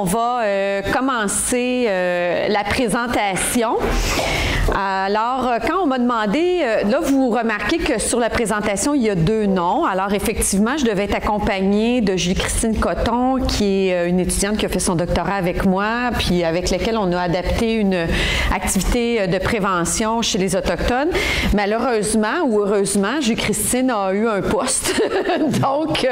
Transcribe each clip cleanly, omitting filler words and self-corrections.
on va commencer la présentation. Alors, quand on m'a demandé, là, vous remarquez que sur la présentation, il y a 2 noms. Alors, effectivement, je devais être accompagnée de Julie-Christine Coton, qui est une étudiante qui a fait son doctorat avec moi, puis avec laquelle on a adapté une activité de prévention chez les Autochtones. Malheureusement ou heureusement, Julie-Christine a eu un poste. Donc,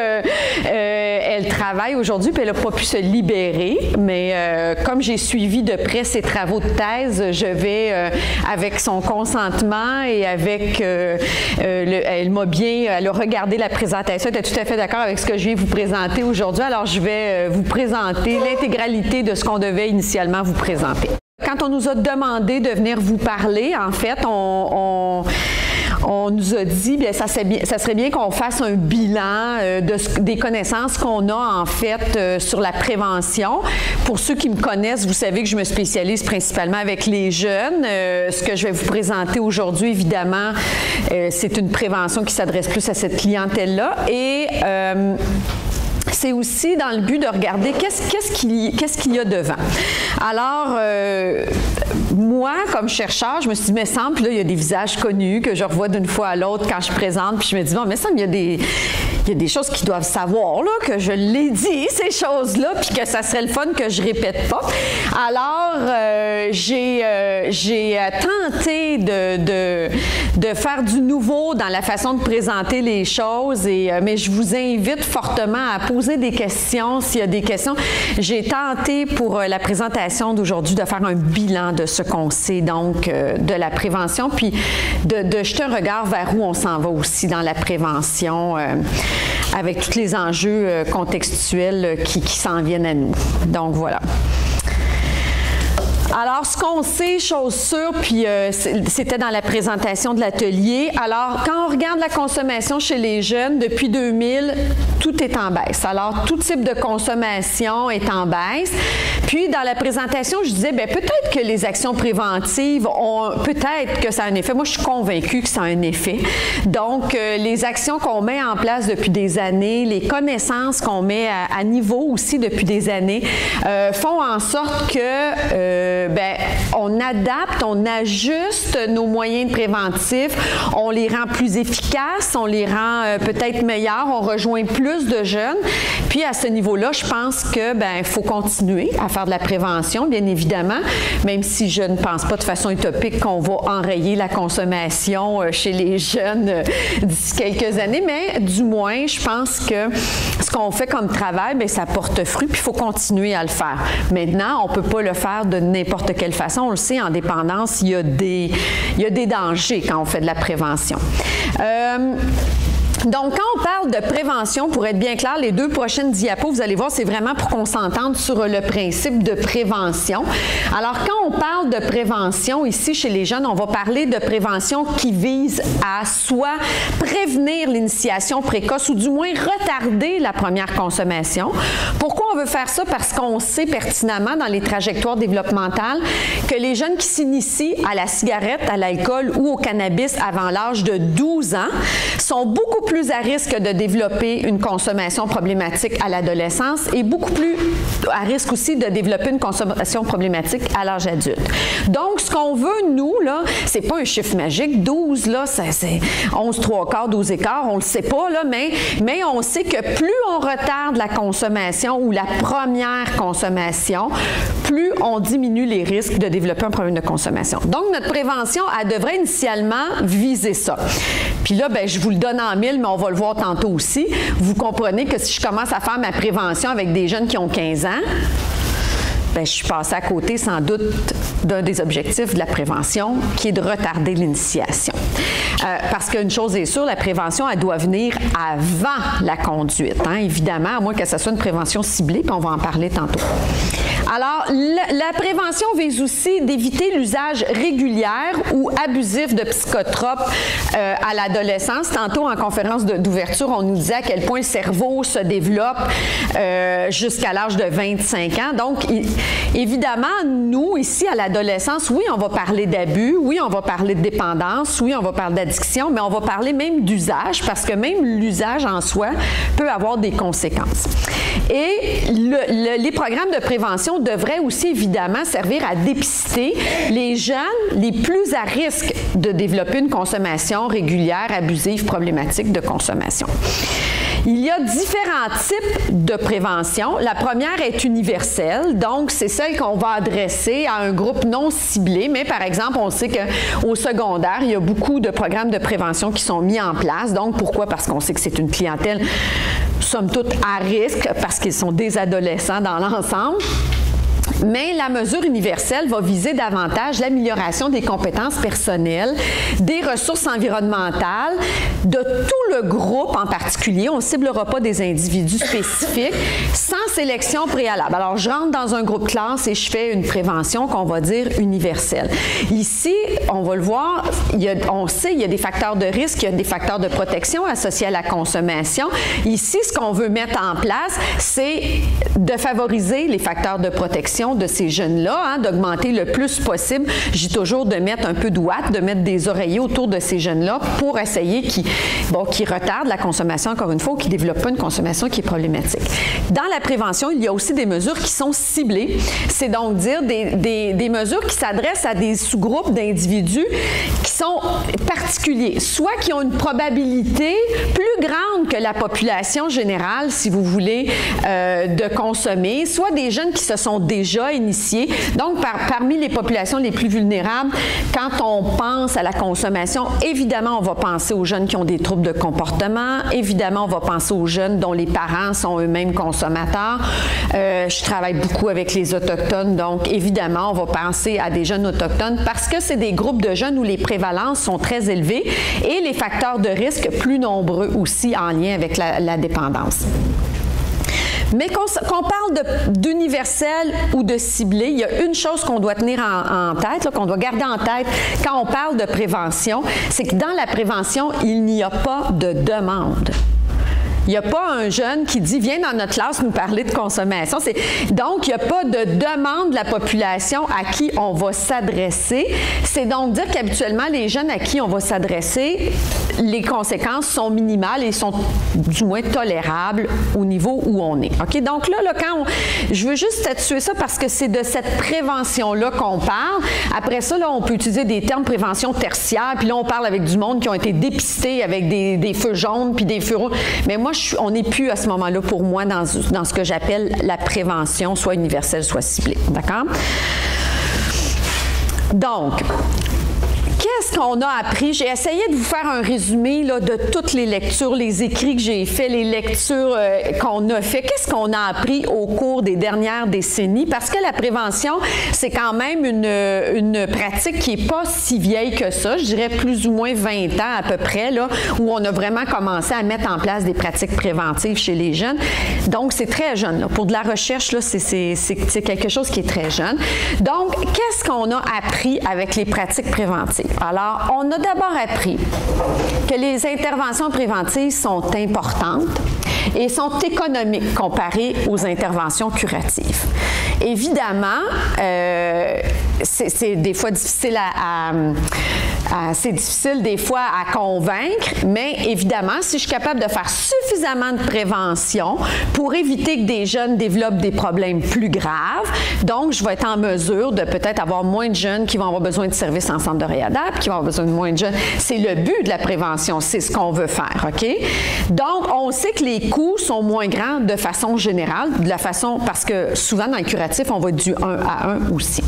elle travaille aujourd'hui, puis elle n'a pas pu se libérer. Mais comme j'ai suivi de près ses travaux de thèse, je vais... avec son consentement et avec... elle a regardé la présentation, elle était tout à fait d'accord avec ce que je viens vous présenter aujourd'hui. Alors, je vais vous présenter l'intégralité de ce qu'on devait initialement vous présenter. Quand on nous a demandé de venir vous parler, en fait, on nous a dit bien ça serait bien qu'on fasse un bilan des connaissances qu'on a en fait sur la prévention. Pour ceux qui me connaissent, vous savez que je me spécialise principalement avec les jeunes. Ce que je vais vous présenter aujourd'hui, évidemment, c'est une prévention qui s'adresse plus à cette clientèle-là. Et c'est aussi dans le but de regarder qu'est-ce qu'il y a devant. Alors, moi, comme chercheur, je me suis dit, mais semble, puis là, il y a des visages connus que je revois d'une fois à l'autre quand je présente, puis je me dis, bon, mais semble, il y a des choses qu'ils doivent savoir, là, que je l'ai dit, ces choses-là, puis que ça serait le fun que je répète pas. Alors, j'ai tenté de faire du nouveau dans la façon de présenter les choses, mais je vous invite fortement à poser des questions, s'il y a des questions. J'ai tenté pour la présentation d'aujourd'hui de faire un bilan de ce qu'on sait, donc, de la prévention, puis de jeter un regard vers où on s'en va aussi dans la prévention, avec tous les enjeux contextuels qui s'en viennent à nous. Donc, voilà. Alors, ce qu'on sait, chose sûre, puis c'était dans la présentation de l'atelier. Alors, quand on regarde la consommation chez les jeunes, depuis 2000, tout est en baisse. Alors, tout type de consommation est en baisse. Puis, dans la présentation, je disais, bien, peut-être que les actions préventives peut-être que ça a un effet. Moi, je suis convaincue que ça a un effet. Donc, les actions qu'on met en place depuis des années, les connaissances qu'on met à niveau aussi depuis des années, font en sorte que on adapte, on ajuste nos moyens préventifs, on les rend plus efficaces, on les rend peut-être meilleurs, on rejoint plus de jeunes. Puis à ce niveau-là, je pense que il faut continuer à faire de la prévention, bien évidemment, même si je ne pense pas de façon utopique qu'on va enrayer la consommation chez les jeunes d'ici quelques années, mais du moins, je pense que ce qu'on fait comme travail, ça porte fruit, puis il faut continuer à le faire. Maintenant, on ne peut pas le faire de n'importe quelle façon. On le sait, en dépendance, il y a des dangers quand on fait de la prévention. Donc, quand on parle de prévention, pour être bien clair, les 2 prochaines diapos, vous allez voir, c'est vraiment pour qu'on s'entende sur le principe de prévention. Alors, quand on parle de prévention, ici, chez les jeunes, on va parler de prévention qui vise à soit prévenir l'initiation précoce ou du moins retarder la première consommation. Pourquoi on veut faire ça? Parce qu'on sait pertinemment dans les trajectoires développementales que les jeunes qui s'initient à la cigarette, à l'alcool ou au cannabis avant l'âge de 12 ans sont beaucoup plus à risque de développer une consommation problématique à l'adolescence et beaucoup plus à risque aussi de développer une consommation problématique à l'âge adulte. Donc, ce qu'on veut, nous, là, c'est pas un chiffre magique. 12, là, c'est 11, 3/4, 12 écarts, on le sait pas, là, mais on sait que plus on retarde la consommation ou la première consommation, plus on diminue les risques de développer un problème de consommation. Donc, notre prévention, elle devrait initialement viser ça. Puis là, je vous le donne en mille, mais on va le voir tantôt aussi. Vous comprenez que si je commence à faire ma prévention avec des jeunes qui ont 15 ans, je suis passée à côté sans doute d'un des objectifs de la prévention, qui est de retarder l'initiation. Parce qu'une chose est sûre, la prévention, elle doit venir avant la conduite, évidemment, à moins que ce soit une prévention ciblée, puis on va en parler tantôt. Alors, la prévention vise aussi d'éviter l'usage régulier ou abusif de psychotropes à l'adolescence. Tantôt, en conférence d'ouverture, on nous disait à quel point le cerveau se développe jusqu'à l'âge de 25 ans. Donc, évidemment, nous, ici, à l'adolescence, oui, on va parler d'abus, oui, on va parler de dépendance, oui, on va parler d'addiction, mais on va parler même d'usage, parce que même l'usage en soi peut avoir des conséquences. Et les programmes de prévention devraient aussi, évidemment, servir à dépister les jeunes les plus à risque de développer une consommation régulière, abusive, problématique de consommation. Il y a différents types de prévention. La première est universelle, donc c'est celle qu'on va adresser à un groupe non ciblé, mais par exemple, on sait qu'au secondaire, il y a beaucoup de programmes de prévention qui sont mis en place. Donc, pourquoi? Parce qu'on sait que c'est une clientèle, somme toute, à risque, parce qu'ils sont des adolescents dans l'ensemble. Mais la mesure universelle va viser davantage l'amélioration des compétences personnelles, des ressources environnementales, de tout le groupe en particulier. On ne ciblera pas des individus spécifiques, sans sélection préalable. Alors, je rentre dans un groupe classe et je fais une prévention qu'on va dire universelle. Ici, on va le voir, on sait qu'il y a des facteurs de risque, il y a des facteurs de protection associés à la consommation. Ici, ce qu'on veut mettre en place, c'est de favoriser les facteurs de protection de ces jeunes-là, d'augmenter le plus possible. J'ai toujours de mettre un peu de watts, de mettre des oreillers autour de ces jeunes-là pour essayer qu'ils retardent la consommation, encore une fois, ou qu'ils ne développent pas une consommation qui est problématique. Dans la prévention, il y a aussi des mesures qui sont ciblées. C'est donc dire des mesures qui s'adressent à des sous-groupes d'individus qui sont particuliers, soit qui ont une probabilité plus grande que la population générale, si vous voulez, de consommer, soit des jeunes qui se sont déjà initiés. Donc, parmi les populations les plus vulnérables, quand on pense à la consommation, évidemment, on va penser aux jeunes qui ont des troubles de comportement. Évidemment, on va penser aux jeunes dont les parents sont eux-mêmes consommateurs. Je travaille beaucoup avec les Autochtones, donc évidemment, on va penser à des jeunes autochtones parce que c'est des groupes de jeunes où les prévalences sont très élevées et les facteurs de risque plus nombreux aussi en lien avec la dépendance. Mais qu'on parle d'universel ou de ciblé, il y a une chose qu'on doit tenir en tête, qu'on doit garder en tête quand on parle de prévention, c'est que dans la prévention, il n'y a pas de demande. Il n'y a pas un jeune qui dit « Viens dans notre classe nous parler de consommation ». Donc, il n'y a pas de demande de la population à qui on va s'adresser. C'est donc dire qu'habituellement, les jeunes à qui on va s'adresser, les conséquences sont minimales et sont du moins tolérables au niveau où on est. OK? Donc là je veux juste statuer ça parce que c'est de cette prévention-là qu'on parle. Après ça, là, on peut utiliser des termes prévention tertiaire, puis là, on parle avec du monde qui ont été dépistés avec des feux jaunes puis des feux rouges. Mais moi, on n'est plus à ce moment-là pour moi dans ce que j'appelle la prévention, soit universelle, soit ciblée. D'accord? Donc, qu'est-ce qu'on a appris? J'ai essayé de vous faire un résumé là, de toutes les lectures, les écrits que j'ai faits, les lectures qu'on a fait. Qu'est-ce qu'on a appris au cours des dernières décennies? Parce que la prévention, c'est quand même une pratique qui n'est pas si vieille que ça. Je dirais plus ou moins 20 ans à peu près, là, où on a vraiment commencé à mettre en place des pratiques préventives chez les jeunes. Donc, c'est très jeune. Là. Pour de la recherche, là, c'est quelque chose qui est très jeune. Donc, qu'est-ce qu'on a appris avec les pratiques préventives? Alors, on a d'abord appris que les interventions préventives sont importantes et sont économiques comparées aux interventions curatives. Évidemment, c'est des fois difficile c'est difficile des fois à convaincre, mais évidemment, si je suis capable de faire suffisamment de prévention pour éviter que des jeunes développent des problèmes plus graves, donc je vais être en mesure de peut-être avoir moins de jeunes qui vont avoir besoin de services en centre de réadaptation, qui vont avoir besoin de moins de jeunes. C'est le but de la prévention, c'est ce qu'on veut faire, OK? Donc, on sait que les coûts sont moins grands de façon générale, parce que souvent dans le curatif, on va du 1 à 1 aussi.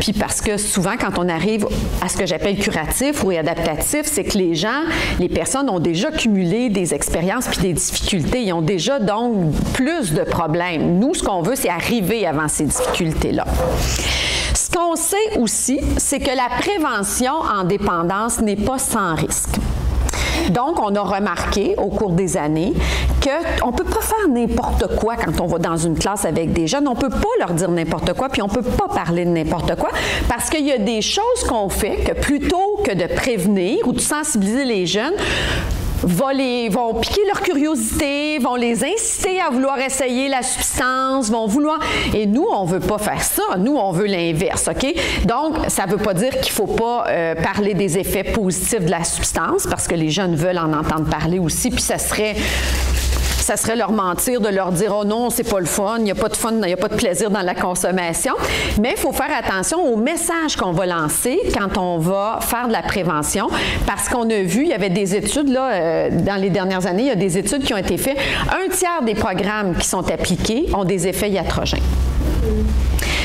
Puis parce que souvent, quand on arrive à ce que j'appelle curatif ou réadaptatif, c'est que les personnes ont déjà cumulé des expériences puis des difficultés. Ils ont déjà donc plus de problèmes. Nous, ce qu'on veut, c'est arriver avant ces difficultés-là. Ce qu'on sait aussi, c'est que la prévention en dépendance n'est pas sans risque. Donc, on a remarqué au cours des années qu'on ne peut pas faire n'importe quoi quand on va dans une classe avec des jeunes. On ne peut pas leur dire n'importe quoi, puis on ne peut pas parler de n'importe quoi, parce qu'il y a des choses qu'on fait que plutôt que de prévenir ou de sensibiliser les jeunes, vont piquer leur curiosité, vont les inciter à vouloir essayer la substance, vont vouloir... Et nous, on ne veut pas faire ça. Nous, on veut l'inverse, OK? Donc, ça ne veut pas dire qu'il ne faut pas parler des effets positifs de la substance, parce que les jeunes veulent en entendre parler aussi, puis ça serait leur mentir de leur dire « Oh non, c'est pas le fun, il n'y a pas de fun, il n'y a pas de plaisir dans la consommation ». Mais il faut faire attention au message qu'on va lancer quand on va faire de la prévention, parce qu'on a vu, il y avait des études, là, dans les dernières années, il y a des études qui ont été faites. 1/3 des programmes qui sont appliqués ont des effets iatrogènes.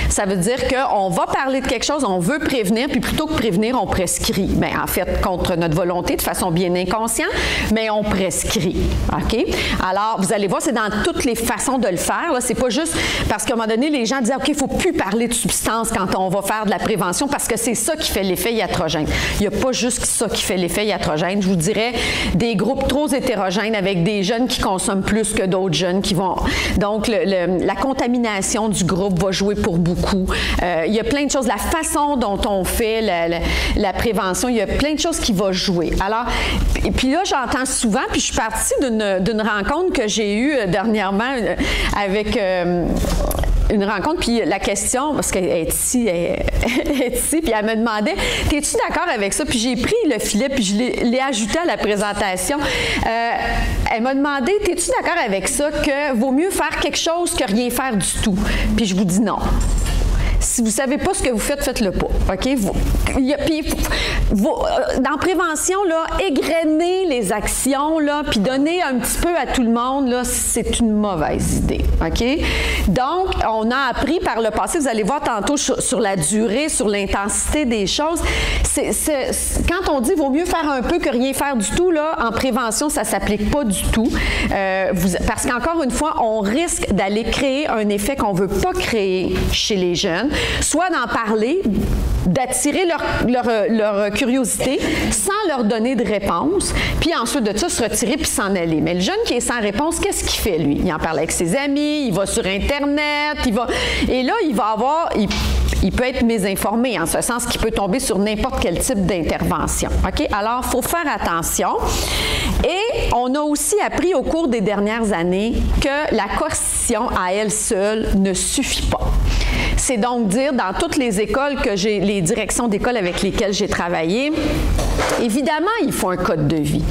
Ça veut dire qu'on va parler de quelque chose, on veut prévenir, puis plutôt que prévenir, on prescrit. Bien, en fait, contre notre volonté, de façon bien inconsciente, mais on prescrit. OK? Alors, vous allez voir, c'est dans toutes les façons de le faire. C'est pas juste parce qu'à un moment donné, les gens disent OK, il ne faut plus parler de substances quand on va faire de la prévention parce que c'est ça qui fait l'effet iatrogène. Il n'y a pas juste ça qui fait l'effet iatrogène. Je vous dirais des groupes trop hétérogènes avec des jeunes qui consomment plus que d'autres jeunes qui vont. Donc, la contamination du groupe va jouer pour beaucoup. Il y a plein de choses. La façon dont on fait la prévention, il y a plein de choses qui vont jouer. Alors, puis là, j'entends souvent, puis je suis partie d'une rencontre que j'ai eue dernièrement avec une rencontre, puis la question, parce qu'elle est ici, puis elle me demandait « T'es-tu d'accord avec ça? » Puis j'ai pris le filet, puis je l'ai ajouté à la présentation. Elle m'a demandé « T'es-tu d'accord avec ça que vaut mieux faire quelque chose que rien faire du tout? » Puis je vous dis non. Si vous ne savez pas ce que vous faites, faites-le pas. OK? Dans prévention, là, égrener les actions, là, puis donner un petit peu à tout le monde, là, c'est une mauvaise idée. OK? Donc, on a appris par le passé, vous allez voir tantôt sur la durée, sur l'intensité des choses. Quand on dit vaut mieux faire un peu que rien faire du tout, là, en prévention, ça ne s'applique pas du tout. Parce qu'encore une fois, on risque d'aller créer un effet qu'on ne veut pas créer chez les jeunes. Soit d'en parler, d'attirer leur curiosité sans leur donner de réponse, puis ensuite de ça, se retirer puis s'en aller. Mais le jeune qui est sans réponse, qu'est-ce qu'il fait, lui? Il en parle avec ses amis, il va sur Internet, et là, il va avoir... Il peut être mésinformé, en ce sens qu'il peut tomber sur n'importe quel type d'intervention. OK? Alors, il faut faire attention. Et on a aussi appris au cours des dernières années que la coercition à elle seule ne suffit pas. C'est donc dire, dans toutes les écoles les directions d'école avec lesquelles j'ai travaillé, évidemment, il faut un code de vie.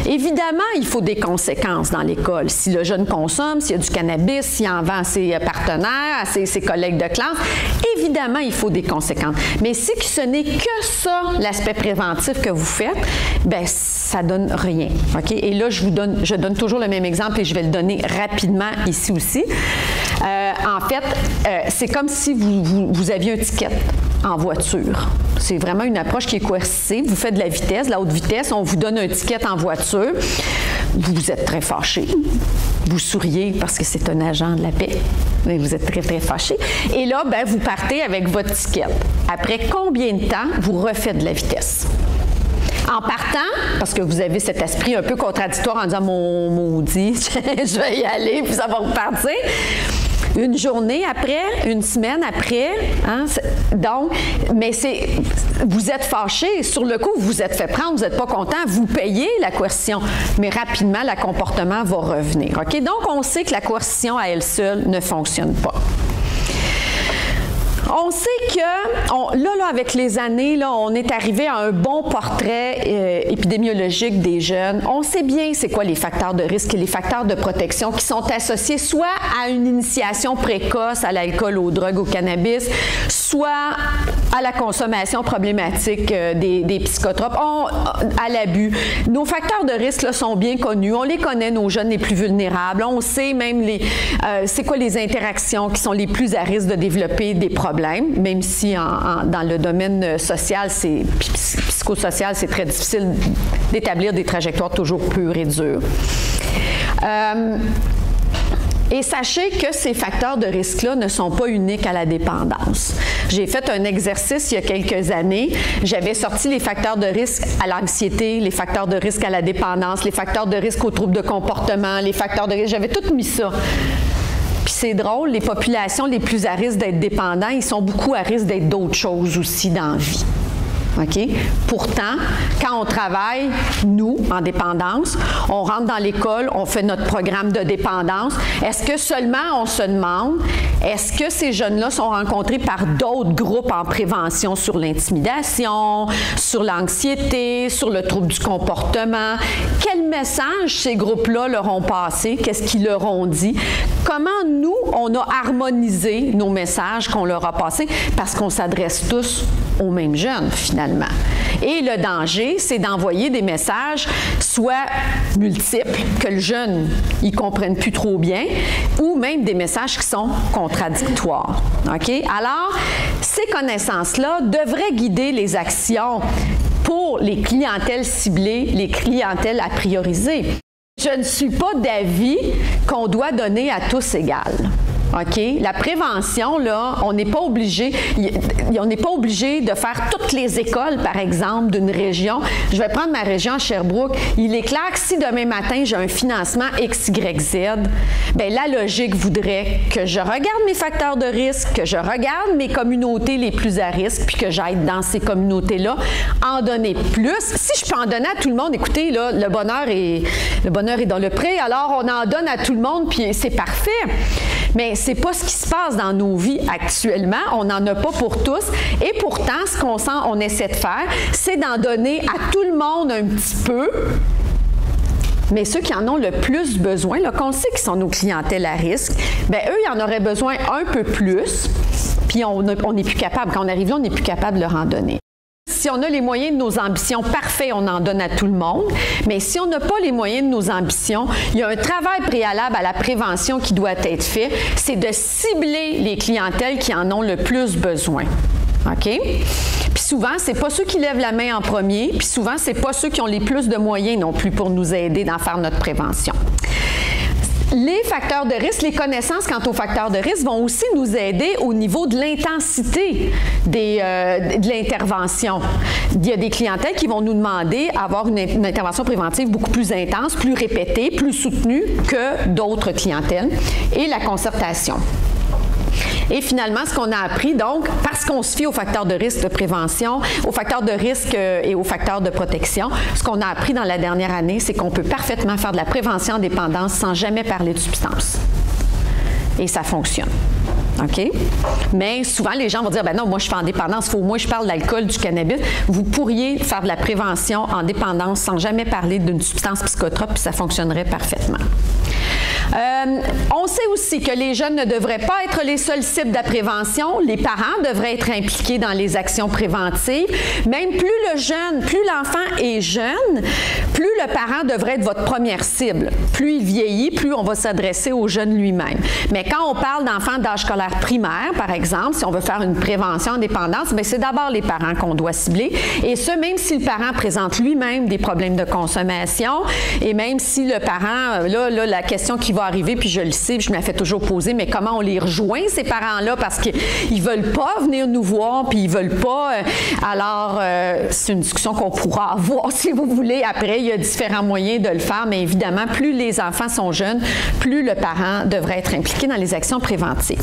Évidemment, il faut des conséquences dans l'école. Si le jeune consomme, s'il y a du cannabis, s'il en vend à ses partenaires, à ses collègues de classe, évidemment, il faut des conséquences. Mais si ce n'est que ça, l'aspect préventif que vous faites, bien, ça donne rien. OK? Et là, je donne toujours le même exemple et je vais le donner rapidement ici aussi. En fait, c'est comme si vous aviez un ticket en voiture. C'est vraiment une approche qui est coercitive. Vous faites de la vitesse, de la haute vitesse, on vous donne un ticket en voiture. Vous êtes très fâché. Vous souriez parce que c'est un agent de la paix. Mais vous êtes très, très fâché. Et là, ben, vous partez avec votre ticket. Après combien de temps vous refaites de la vitesse? En partant, parce que vous avez cet esprit un peu contradictoire en disant « mon maudit, je vais y aller, puis ça va repartir ». Une journée après, une semaine après, hein, donc, mais vous êtes fâché, sur le coup, vous vous êtes fait prendre, vous n'êtes pas content, vous payez la coercition, mais rapidement, le comportement va revenir. OK? Donc, on sait que la coercition à elle seule ne fonctionne pas. On sait que, là, avec les années, là, on est arrivé à un bon portrait épidémiologique des jeunes. On sait bien c'est quoi les facteurs de risque et les facteurs de protection qui sont associés soit à une initiation précoce à l'alcool, aux drogues, au cannabis, soit à la consommation problématique des psychotropes, à l'abus. Nos facteurs de risque là, sont bien connus. On les connaît, nos jeunes les plus vulnérables. On sait même c'est quoi les interactions qui sont les plus à risque de développer des problèmes, même si dans le domaine social, psychosocial, c'est très difficile d'établir des trajectoires toujours pures et dures. Et sachez que ces facteurs de risque-là ne sont pas uniques à la dépendance. J'ai fait un exercice il y a quelques années. J'avais sorti les facteurs de risque à l'anxiété, les facteurs de risque à la dépendance, les facteurs de risque aux troubles de comportement, les facteurs de risque. J'avais tout mis ça. Puis c'est drôle, les populations les plus à risque d'être dépendants, ils sont beaucoup à risque d'être d'autres choses aussi dans la vie. OK? Pourtant, quand on travaille, nous, en dépendance, on rentre dans l'école, on fait notre programme de dépendance. Est-ce que seulement on se demande, est-ce que ces jeunes-là sont rencontrés par d'autres groupes en prévention sur l'intimidation, sur l'anxiété, sur le trouble du comportement? Quel message ces groupes-là leur ont passé? Qu'est-ce qu'ils leur ont dit? Comment nous, on a harmonisé nos messages qu'on leur a passés? Parce qu'on s'adresse tous aux mêmes jeunes, finalement. Et le danger, c'est d'envoyer des messages soit multiples, que le jeune ne comprenne plus trop bien, ou même des messages qui sont contradictoires. OK? Alors, ces connaissances-là devraient guider les actions pour les clientèles ciblées, les clientèles à prioriser. Je ne suis pas d'avis qu'on doit donner à tous égal. OK? La prévention, là, on n'est pas obligé de faire toutes les écoles, par exemple, d'une région. Je vais prendre ma région, Sherbrooke. Il est clair que si demain matin, j'ai un financement XYZ, bien, la logique voudrait que je regarde mes facteurs de risque, que je regarde mes communautés les plus à risque, puis que j'aille dans ces communautés-là, en donner plus. Si je peux en donner à tout le monde, écoutez, là, le bonheur est dans le pré, alors on en donne à tout le monde, puis c'est parfait. Mais c'est pas ce qui se passe dans nos vies actuellement. On n'en a pas pour tous. Et pourtant, ce qu'on essaie de faire, c'est d'en donner à tout le monde un petit peu. Mais ceux qui en ont le plus besoin, là, qu'on sait qu'ils sont nos clientèles à risque, bien, eux, ils en auraient besoin un peu plus. Puis on n'est plus capable. Quand on arrive là, on n'est plus capable de leur en donner. Si on a les moyens de nos ambitions, parfait, on en donne à tout le monde. Mais si on n'a pas les moyens de nos ambitions, il y a un travail préalable à la prévention qui doit être fait. C'est de cibler les clientèles qui en ont le plus besoin. OK? Puis souvent, c'est pas ceux qui lèvent la main en premier, puis souvent, c'est pas ceux qui ont les plus de moyens non plus pour nous aider à faire notre prévention. Les facteurs de risque, les connaissances quant aux facteurs de risque vont aussi nous aider au niveau de l'intensité de l'intervention. Il y a des clientèles qui vont nous demander d'avoir une intervention préventive beaucoup plus intense, plus répétée, plus soutenue que d'autres clientèles. Et la concertation. Et finalement, ce qu'on a appris, donc, parce qu'on se fie aux facteurs de risque de prévention, aux facteurs de risque et aux facteurs de protection, ce qu'on a appris dans la dernière année, c'est qu'on peut parfaitement faire de la prévention en dépendance sans jamais parler de substance. Et ça fonctionne. OK? Mais souvent, les gens vont dire, ben non, moi, je fais en dépendance, il faut au moins que je parle de l'alcool, du cannabis. Vous pourriez faire de la prévention en dépendance sans jamais parler d'une substance psychotrope, puis ça fonctionnerait parfaitement. On sait aussi que les jeunes ne devraient pas être les seules cibles de la prévention. Les parents devraient être impliqués dans les actions préventives. Même plus l'enfant est jeune, plus le parent devrait être votre première cible. Plus il vieillit, plus on va s'adresser au jeune lui-même. Mais quand on parle d'enfants d'âge scolaire primaire, par exemple, si on veut faire une prévention en dépendance, bien, c'est d'abord les parents qu'on doit cibler. Et ce, même si le parent présente lui-même des problèmes de consommation, et même si le parent, là la question qui va arriver, puis je le sais, puis je me la fais toujours poser, mais comment on les rejoint, ces parents-là, parce qu'ils veulent pas venir nous voir, puis ils veulent pas. Alors, c'est une discussion qu'on pourra avoir, si vous voulez. Après, il y a différents moyens de le faire, mais évidemment, plus les enfants sont jeunes, plus le parent devrait être impliqué dans les actions préventives.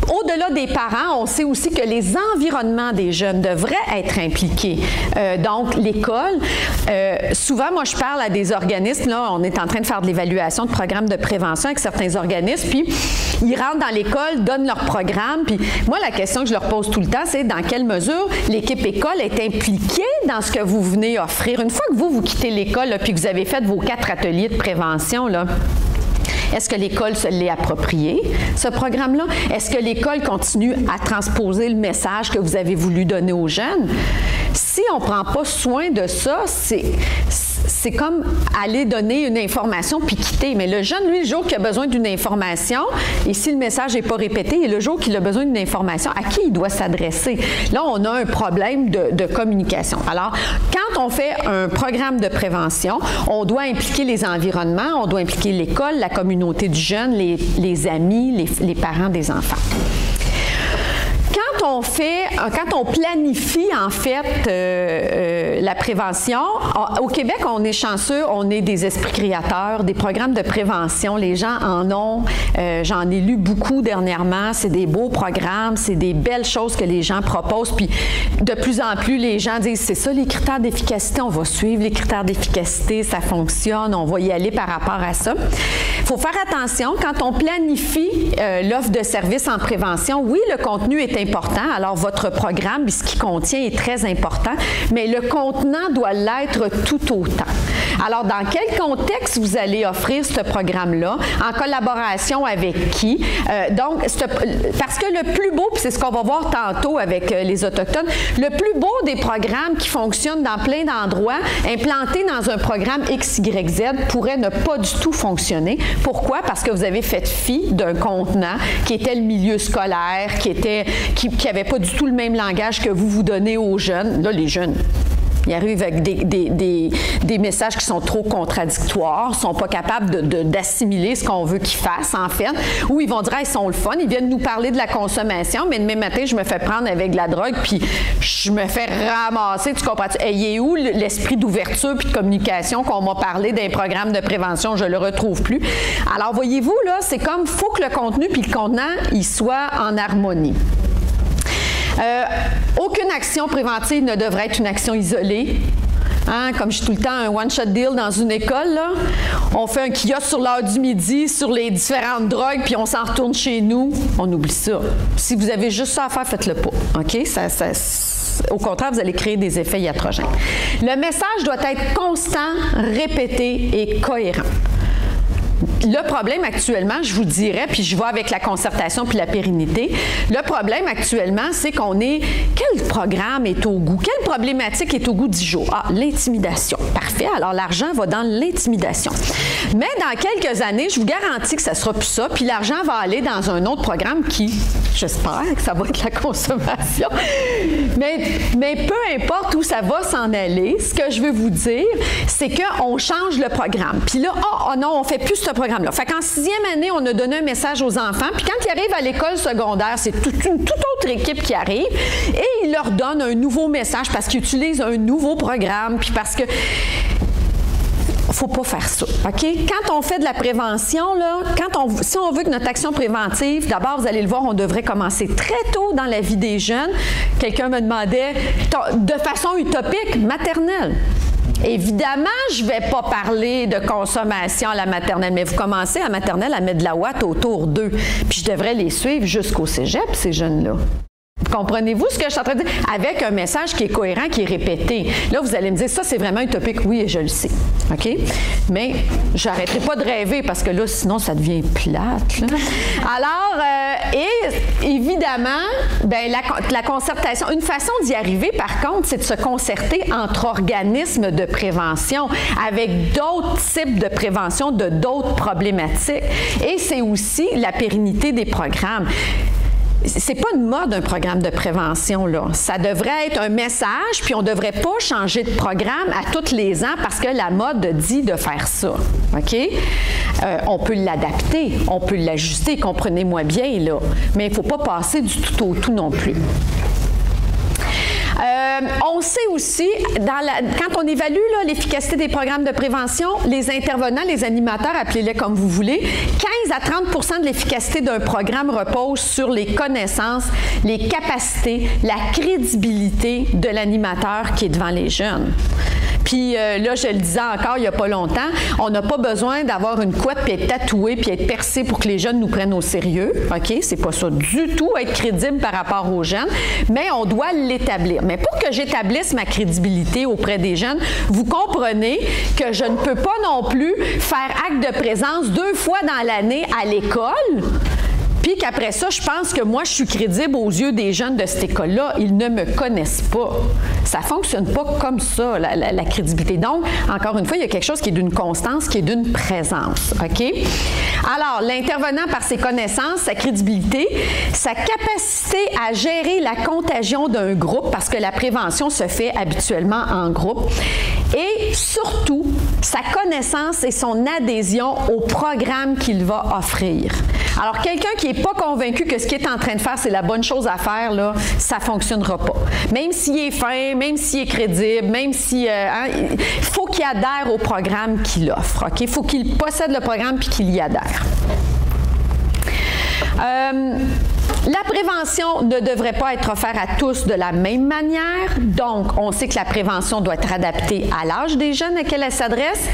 Au-delà des parents, on sait aussi que les environnements des jeunes devraient être impliqués. Donc, l'école, souvent, moi, je parle à des organismes, là, on est en train de faire de l'évaluation de programmes de prévention avec certains organismes, puis ils rentrent dans l'école, donnent leur programme, puis moi, la question que je leur pose tout le temps, c'est dans quelle mesure l'équipe école est impliquée dans ce que vous venez offrir. Une fois que vous quittez l'école, là, puis que vous avez fait vos 4 ateliers de prévention, là, est-ce que l'école se l'est approprié, ce programme-là? Est-ce que l'école continue à transposer le message que vous avez voulu donner aux jeunes? Si on ne prend pas soin de ça, c'est comme aller donner une information puis quitter. Mais le jeune, lui, le jour qu'il a besoin d'une information, et si le message n'est pas répété, et le jour qu'il a besoin d'une information, à qui il doit s'adresser? Là, on a un problème de communication. Alors, quand on fait un programme de prévention, on doit impliquer les environnements, on doit impliquer l'école, la communauté, communauté du jeune, les amis, les parents des enfants. Quand on planifie en fait la prévention, au Québec, on est chanceux, on est des esprits créateurs, des programmes de prévention, les gens en ont, j'en ai lu beaucoup dernièrement, c'est des beaux programmes, c'est des belles choses que les gens proposent, puis de plus en plus les gens disent c'est ça les critères d'efficacité, on va suivre les critères d'efficacité, ça fonctionne, on va y aller par rapport à ça. Il faut faire attention, quand on planifie l'offre de services en prévention, oui, le contenu est important. Alors, votre programme, ce qu'il contient est très important, mais le contenant doit l'être tout autant. Alors, dans quel contexte vous allez offrir ce programme-là? En collaboration avec qui? Parce que le plus beau, puis c'est ce qu'on va voir tantôt avec les Autochtones, le plus beau des programmes qui fonctionnent dans plein d'endroits, implantés dans un programme XYZ, pourrait ne pas du tout fonctionner. Pourquoi? Parce que vous avez fait fi d'un contenant qui était le milieu scolaire, qui n'avait pas du tout le même langage que vous donnez aux jeunes. Là, les jeunes, ils arrivent avec des messages qui sont trop contradictoires, ne sont pas capables d'assimiler ce qu'on veut qu'ils fassent, en fait. Ou ils vont dire, ils sont le fun, ils viennent nous parler de la consommation, mais demain matin, je me fais prendre avec de la drogue, puis je me fais ramasser, tu comprends-tu? Il est où l'esprit d'ouverture puis de communication qu'on m'a parlé d'un programme de prévention? Je ne le retrouve plus. Alors, voyez-vous, là, c'est comme, il faut que le contenu puis le contenant, il soit en harmonie. Aucune action préventive ne devrait être une action isolée. Hein, comme je dis tout le temps, un one-shot deal dans une école, là. On fait un kiosque sur l'heure du midi sur les différentes drogues, puis on s'en retourne chez nous. On oublie ça. Si vous avez juste ça à faire, faites-le pas. OK? Au contraire, vous allez créer des effets iatrogènes. Le message doit être constant, répété et cohérent. Le problème actuellement, je vous dirais, puis je vais avec la concertation puis la pérennité, le problème actuellement, c'est qu'on est... Quel programme est au goût? Quelle problématique est au goût du jour? Ah, l'intimidation. Parfait. Alors, l'argent va dans l'intimidation. Mais dans quelques années, je vous garantis que ça sera plus ça, puis l'argent va aller dans un autre programme qui, j'espère que ça va être la consommation. Mais peu importe où ça va s'en aller, ce que je veux vous dire, c'est qu'on change le programme. Puis là, oh non, on fait plus ce programme-là. Fait qu'en 6e année, on a donné un message aux enfants, puis quand ils arrivent à l'école secondaire, c'est une toute autre équipe qui arrive, et ils leur donnent un nouveau message parce qu'ils utilisent un nouveau programme, puis parce que faut pas faire ça, OK? Quand on fait de la prévention, là, si on veut que notre action préventive, d'abord, vous allez le voir, on devrait commencer très tôt dans la vie des jeunes. Quelqu'un me demandait, de façon utopique, maternelle. Évidemment, je ne vais pas parler de consommation à la maternelle, mais vous commencez à la maternelle à mettre de la ouate autour d'eux. Puis je devrais les suivre jusqu'au cégep, ces jeunes-là. Comprenez-vous ce que je suis en train de dire? Avec un message qui est cohérent, qui est répété. Là, vous allez me dire, ça, c'est vraiment utopique. Oui, je le sais. OK? Mais je n'arrêterai pas de rêver parce que là, sinon, ça devient plate. Là. Alors, et évidemment, ben, la concertation, une façon d'y arriver, par contre, c'est de se concerter entre organismes de prévention avec d'autres types de prévention de d'autres problématiques. Et c'est aussi la pérennité des programmes. C'est pas une mode, un programme de prévention, là. Ça devrait être un message, puis on ne devrait pas changer de programme à tous les ans parce que la mode dit de faire ça. OK? On peut l'adapter, on peut l'ajuster, comprenez-moi bien, là. Mais il ne faut pas passer du tout au tout non plus. On sait aussi, quand on évalue l'efficacité des programmes de prévention, les intervenants, les animateurs, appelez-les comme vous voulez, 15 à 30 de l'efficacité d'un programme repose sur les connaissances, les capacités, la crédibilité de l'animateur qui est devant les jeunes. Puis là, je le disais encore il n'y a pas longtemps, on n'a pas besoin d'avoir une couette puis être tatoué puis être percé pour que les jeunes nous prennent au sérieux. OK? C'est pas ça du tout, être crédible par rapport aux jeunes, mais on doit l'établir. Mais pour que j'établisse ma crédibilité auprès des jeunes, vous comprenez que je ne peux pas non plus faire acte de présence 2 fois dans l'année à l'école puis qu'après ça, je pense que moi, je suis crédible aux yeux des jeunes de cette école-là. Ils ne me connaissent pas. Ça ne fonctionne pas comme ça, la crédibilité. Donc, encore une fois, il y a quelque chose qui est d'une constance, qui est d'une présence. OK? Alors, l'intervenant, par ses connaissances, sa crédibilité, sa capacité à gérer la contagion d'un groupe, parce que la prévention se fait habituellement en groupe, et surtout, sa connaissance et son adhésion au programme qu'il va offrir. Alors, quelqu'un qui n'est pas convaincu que ce qu'il est en train de faire, c'est la bonne chose à faire, là, ça ne fonctionnera pas. Même s'il est fin, même s'il est crédible, même si... il faut qu'il adhère au programme qu'il offre. OK? Il faut qu'il possède le programme puis qu'il y adhère. La prévention ne devrait pas être offerte à tous de la même manière. Donc, on sait que la prévention doit être adaptée à l'âge des jeunes auxquels elle s'adresse,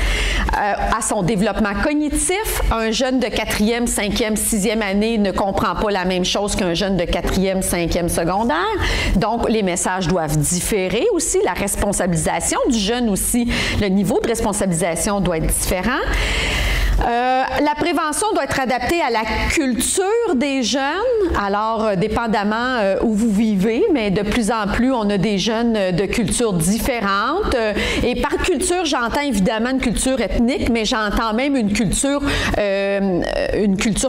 à son développement cognitif. Un jeune de 4e, 5e, 6e année ne comprend pas la même chose qu'un jeune de 4e, 5e secondaire. Donc, les messages doivent différer aussi. La responsabilisation du jeune aussi, le niveau de responsabilisation doit être différent. La prévention doit être adaptée à la culture des jeunes. Alors, dépendamment où vous vivez, mais de plus en plus, on a des jeunes de cultures différentes. Et par culture, j'entends évidemment une culture ethnique, mais j'entends même une culture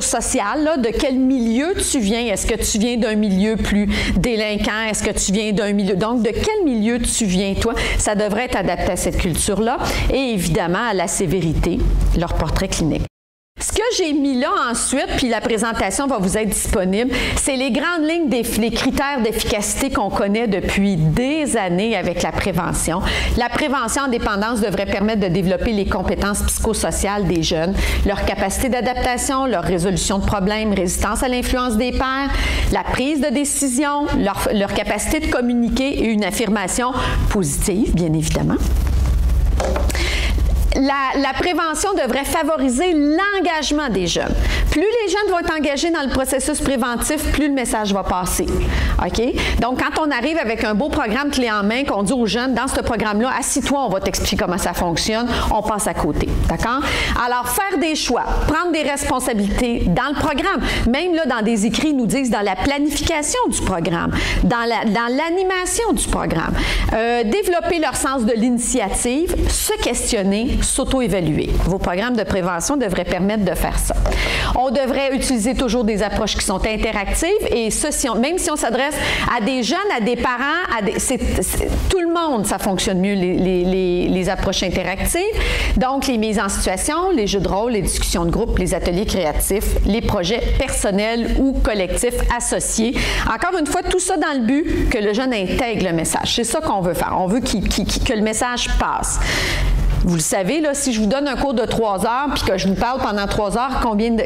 sociale. Là. De quel milieu tu viens? Est-ce que tu viens d'un milieu plus délinquant? Est-ce que tu viens d'un milieu... Donc, de quel milieu tu viens, toi? Ça devrait être adapté à cette culture-là. Et évidemment, à la sévérité, leur portrait clinique. Ce que j'ai mis là ensuite, puis la présentation va vous être disponible, c'est les grandes lignes les critères d'efficacité qu'on connaît depuis des années avec la prévention. La prévention en dépendance devrait permettre de développer les compétences psychosociales des jeunes, leur capacité d'adaptation, leur résolution de problèmes, résistance à l'influence des pairs, la prise de décision, leur capacité de communiquer et une affirmation positive, bien évidemment. La prévention devrait favoriser l'engagement des jeunes. Plus les jeunes vont être engagés dans le processus préventif, plus le message va passer. OK? Donc, quand on arrive avec un beau programme clé en main, qu'on dit aux jeunes, dans ce programme-là, assis-toi, on va t'expliquer comment ça fonctionne, on passe à côté. D'accord? Alors, faire des choix, prendre des responsabilités dans le programme. Même là, dans des écrits, ils nous disent dans la planification du programme, dans l'animation du programme. Développer leur sens de l'initiative, se questionner, s'auto-évaluer. Vos programmes de prévention devraient permettre de faire ça. On devrait utiliser toujours des approches qui sont interactives et ça, même si on s'adresse à des jeunes, à des parents, tout le monde, ça fonctionne mieux, les approches interactives. Donc, les mises en situation, les jeux de rôle, les discussions de groupe, les ateliers créatifs, les projets personnels ou collectifs associés. Encore une fois, tout ça dans le but que le jeune intègre le message. C'est ça qu'on veut faire. On veut que le message passe. Vous le savez, là, si je vous donne un cours de 3 heures puis que je vous parle pendant 3 heures,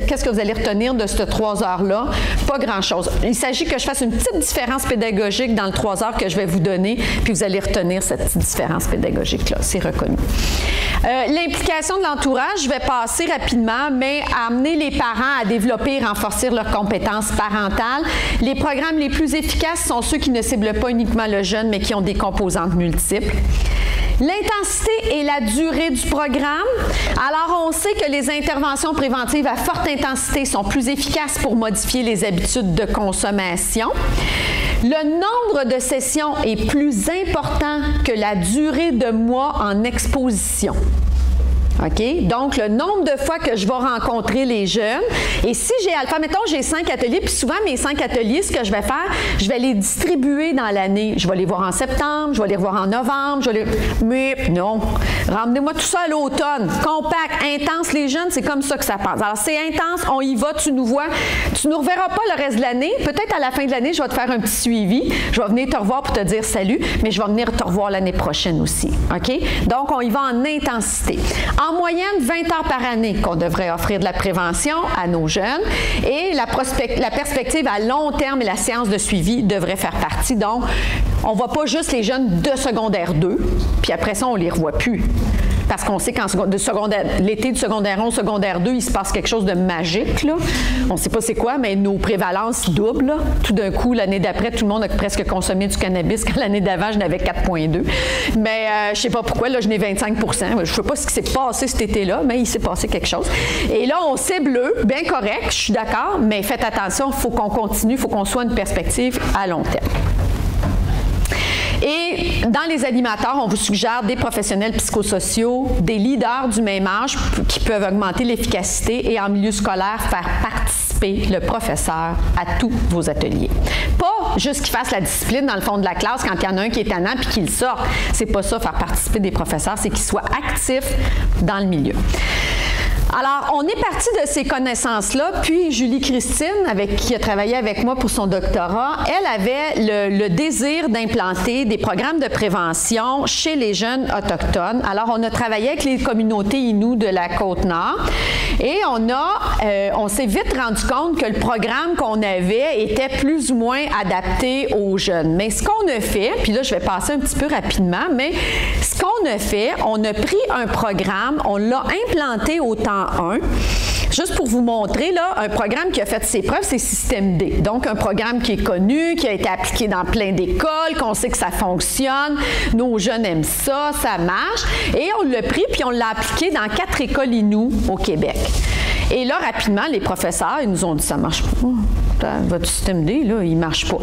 qu'est-ce que vous allez retenir de ces 3 heures-là? Pas grand-chose. Il s'agit que je fasse une petite différence pédagogique dans les 3 heures que je vais vous donner, puis vous allez retenir cette petite différence pédagogique-là. C'est reconnu. L'implication de l'entourage, je vais passer rapidement, mais amener les parents à développer et renforcer leurs compétences parentales. Les programmes les plus efficaces sont ceux qui ne ciblent pas uniquement le jeune, mais qui ont des composantes multiples. L'intensité et la durée du programme. Alors, on sait que les interventions préventives à forte intensité sont plus efficaces pour modifier les habitudes de consommation. Le nombre de sessions est plus important que la durée de mois en exposition. OK? Donc, le nombre de fois que je vais rencontrer les jeunes. Et si j'ai alpha, mettons, j'ai 5 ateliers, puis souvent, mes 5 ateliers, ce que je vais faire, je vais les distribuer dans l'année. Je vais les voir en septembre, je vais les revoir en novembre, mais non. Ramenez-moi tout ça à l'automne. Compact, intense, les jeunes, c'est comme ça que ça passe. Alors, c'est intense, on y va, tu nous vois. Tu ne nous reverras pas le reste de l'année. Peut-être à la fin de l'année, je vais te faire un petit suivi. Je vais venir te revoir pour te dire salut, mais je vais venir te revoir l'année prochaine aussi. OK? Donc, on y va en intensité. En moyenne, 20 heures par année qu'on devrait offrir de la prévention à nos jeunes et la perspective à long terme et la séance de suivi devrait faire partie. Donc, on ne voit pas juste les jeunes de secondaire 2, puis après ça, on ne les revoit plus. parce qu'on sait qu'en l'été du secondaire 1 au secondaire 2, il se passe quelque chose de magique, là. On ne sait pas c'est quoi, mais nos prévalences doublent, là. Tout d'un coup, l'année d'après, tout le monde a presque consommé du cannabis, quand l'année d'avant, je n'avais 4,2. Mais je ne sais pas pourquoi, là, je n'ai 25 %. Je ne sais pas ce qui s'est passé cet été-là, mais il s'est passé quelque chose. Et là, on cible, bien correct, je suis d'accord, mais faites attention, il faut qu'on continue, il faut qu'on soit une perspective à long terme. Et dans les animateurs, on vous suggère des professionnels psychosociaux, des leaders du même âge qui peuvent augmenter l'efficacité et en milieu scolaire, faire participer le professeur à tous vos ateliers. Pas juste qu'il fasse la discipline dans le fond de la classe quand il y en a un qui est tannant puis qu'il sorte. C'est pas ça, faire participer des professeurs, c'est qu'ils soient actifs dans le milieu. Alors, on est parti de ces connaissances-là, puis Julie-Christine, qui a travaillé avec moi pour son doctorat, elle avait le désir d'implanter des programmes de prévention chez les jeunes autochtones. Alors, on a travaillé avec les communautés Innu de la Côte-Nord et on s'est vite rendu compte que le programme qu'on avait était plus ou moins adapté aux jeunes. Mais ce qu'on a fait, puis là, je vais passer un petit peu rapidement, mais ce qu'on a fait, on a pris un programme, on l'a implanté au temps 1. Juste pour vous montrer, là, un programme qui a fait ses preuves, c'est Système D. Donc, un programme qui est connu, qui a été appliqué dans plein d'écoles, qu'on sait que ça fonctionne, nos jeunes aiment ça, ça marche. Et on l'a pris, puis on l'a appliqué dans 4 écoles Innu au Québec. Et là, rapidement, les professeurs, ils nous ont dit, ça marche pas. Votre système D, là, il marche pas.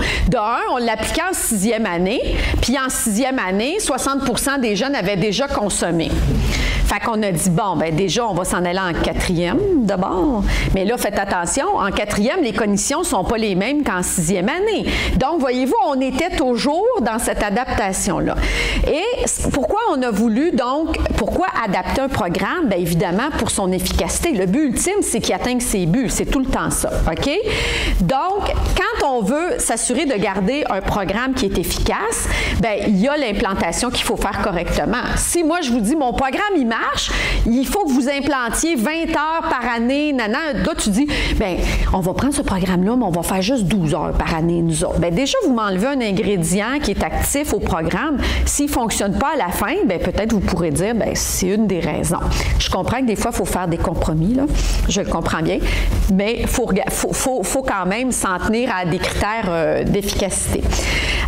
On l'appliquait en 6e année, puis en 6e année, 60 % des jeunes avaient déjà consommé. Fait qu'on a dit, bon, bien déjà, on va s'en aller en 4e d'abord. Mais là, faites attention, en 4e, les conditions ne sont pas les mêmes qu'en 6e année. Donc, voyez-vous, on était toujours dans cette adaptation-là. Et pourquoi on a voulu, donc, pourquoi adapter un programme? Bien, évidemment, pour son efficacité. Le but ultime, c'est qu'il atteigne ses buts. C'est tout le temps ça, OK? Donc, quand on veut s'assurer de garder un programme qui est efficace, bien, il y a l'implantation qu'il faut faire correctement. Si moi, je vous dis, mon programme, il marche, il faut que vous implantiez 20 heures par année, là, tu dis, bien, on va prendre ce programme-là, mais on va faire juste 12 heures par année, nous autres. Bien, déjà, vous m'enlevez un ingrédient qui est actif au programme. S'il ne fonctionne pas à la fin, bien, peut-être vous pourrez dire, bien, c'est une des raisons. Je comprends que des fois, il faut faire des compromis, là. Je le comprends bien, mais il faut quand même s'en tenir à des critères d'efficacité.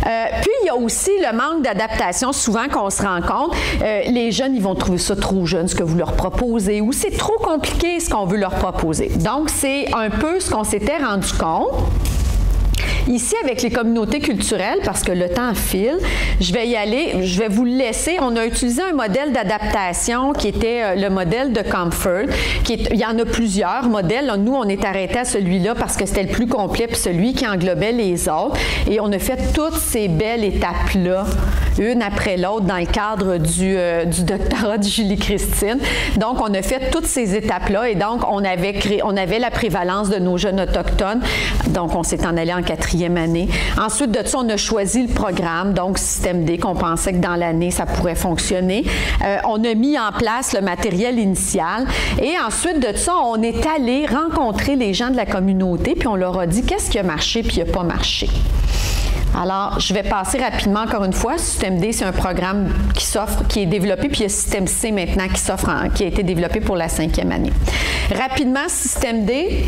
Puis, il y a aussi le manque d'adaptation, souvent qu'on se rend compte. Les jeunes, ils vont trouver ça trop jeune, ce que vous leur proposez, ou c'est trop compliqué ce qu'on veut leur proposer. Donc, c'est un peu ce qu'on s'était rendu compte. Ici, avec les communautés culturelles, parce que le temps file, je vais y aller, je vais vous le laisser. On a utilisé un modèle d'adaptation qui était le modèle de Comfort. Il y en a plusieurs modèles. Nous, on est arrêté à celui-là parce que c'était le plus complet, puis celui qui englobait les autres. Et on a fait toutes ces belles étapes-là, une après l'autre, dans le cadre du doctorat de Julie-Christine. Donc, on a fait toutes ces étapes-là et donc, on avait la prévalence de nos jeunes autochtones. Donc, on s'est en allé en 4e année. Ensuite de ça, on a choisi le programme, donc Système D, qu'on pensait que dans l'année, ça pourrait fonctionner. On a mis en place le matériel initial et ensuite de ça, on est allé rencontrer les gens de la communauté puis on leur a dit qu'est-ce qui a marché puis qui n'a pas marché. Alors, je vais passer rapidement encore une fois. Système D, c'est un programme qui est développé, puis il y a Système C maintenant qui a été développé pour la 5e année. Rapidement, Système D,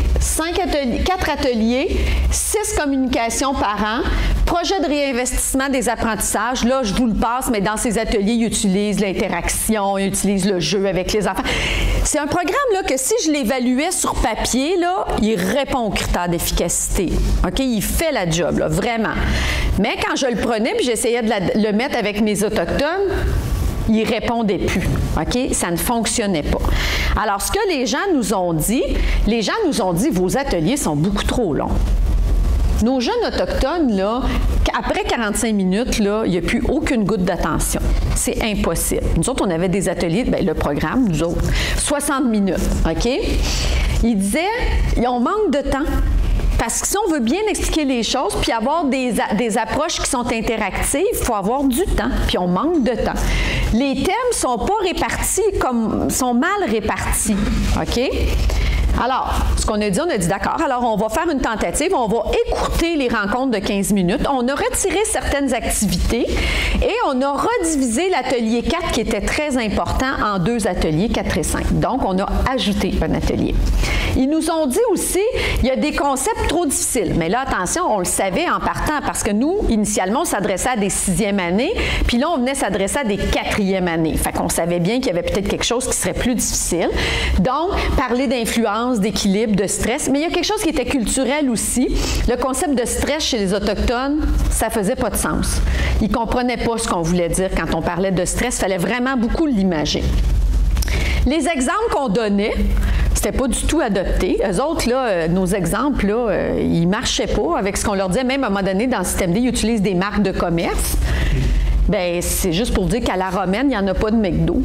4 ateliers, 6 communications par an, projet de réinvestissement des apprentissages. Là, je vous le passe, mais dans ces ateliers, ils utilisent l'interaction, ils utilisent le jeu avec les enfants. C'est un programme là, que si je l'évaluais sur papier, là, il répond aux critères d'efficacité. OK? Il fait la job, là, vraiment. Mais quand je le prenais et j'essayais de le mettre avec mes autochtones, ils ne répondaient plus. OK? Ça ne fonctionnait pas. Alors, ce que les gens nous ont dit, vos ateliers sont beaucoup trop longs. Nos jeunes autochtones, là, après 45 minutes, là, il n'y a plus aucune goutte d'attention. C'est impossible. Nous autres, on avait des ateliers, bien, le programme, nous autres, 60 minutes. OK? Ils disaient, on manque de temps. Parce que si on veut bien expliquer les choses puis avoir des approches qui sont interactives, il faut avoir du temps, puis on manque de temps. Les thèmes sont pas répartis sont mal répartis, OK? Alors, ce qu'on a dit d'accord, alors on va faire une tentative, on va écourter les rencontres de 15 minutes. On a retiré certaines activités et on a redivisé l'atelier 4 qui était très important en 2 ateliers, 4 et 5. Donc, on a ajouté un atelier. Ils nous ont dit aussi, il y a des concepts trop difficiles. Mais là, attention, on le savait en partant parce que nous, initialement, on s'adressait à des 6e années, puis là, on venait s'adresser à des 4e années. Fait qu'on savait bien qu'il y avait peut-être quelque chose qui serait plus difficile. Donc, parler d'influence, d'équilibre, de stress. Mais il y a quelque chose qui était culturel aussi. Le concept de stress chez les Autochtones, ça faisait pas de sens. Ils ne comprenaient pas ce qu'on voulait dire quand on parlait de stress. Il fallait vraiment beaucoup l'imager. Les exemples qu'on donnait, c'était pas du tout adopté. Eux autres, là, nos exemples, là, ils marchaient pas avec ce qu'on leur disait. Même à un moment donné, dans le système D, ils utilisent des marques de commerce. Bien, c'est juste pour dire qu'à la romaine, il n'y en a pas de McDo.